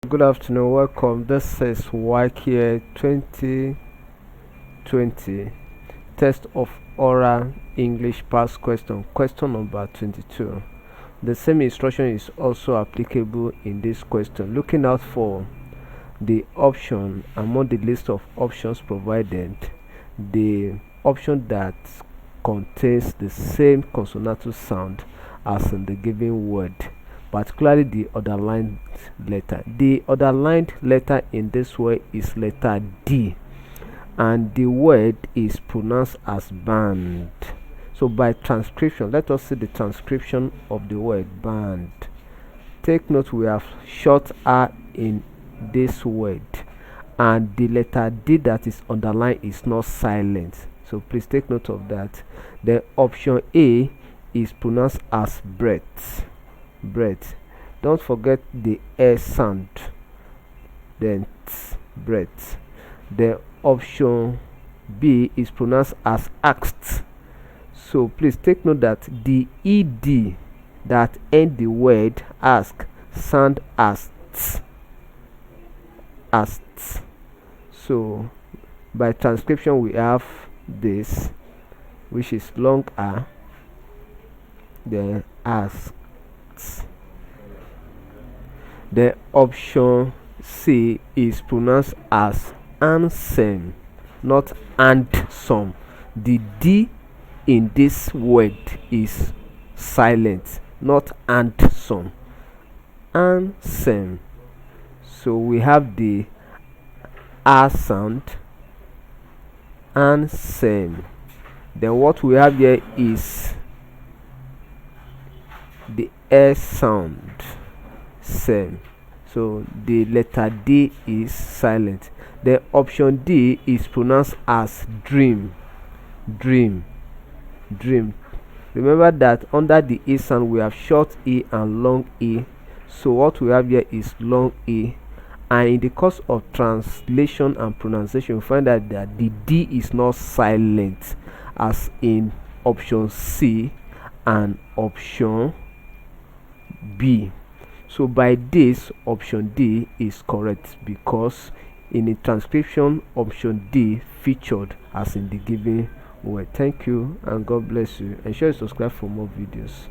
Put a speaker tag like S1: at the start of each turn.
S1: Good afternoon, welcome. This is Waec here 2020 test of oral English past question number 22. The same instruction is also applicable in this question. Looking out for the option among the list of options provided, the option that contains the same consonantal sound as in the given word, particularly the underlined letter. The underlined letter in this word is letter D, and the word is pronounced as band. So by transcription, let us see the transcription of the word band. Take note, we have short R in this word, and the letter D that is underlined is not silent, so please take note of that. The option A is pronounced as breath. Don't forget the S sound, then breath. The option B is pronounced as asked, so please take note that the ed that end the word ask sound as asked. So by transcription we have this, which is long R, then asked. The option C is pronounced as ansem, not and-some. The D in this word is silent, not and-some. Ansem. So we have the R sound, ansem. Then what we have here is the S sound, same. So the letter D is silent. The option D is pronounced as dream. Remember that under the E sound we have short E and long E. So what we have here is long E, and in the course of translation and pronunciation we find that the D is not silent as in option C and option B. So by this, option D is correct because in the transcription option D featured as in the given word. Thank you and God bless you. Ensure you subscribe for more videos.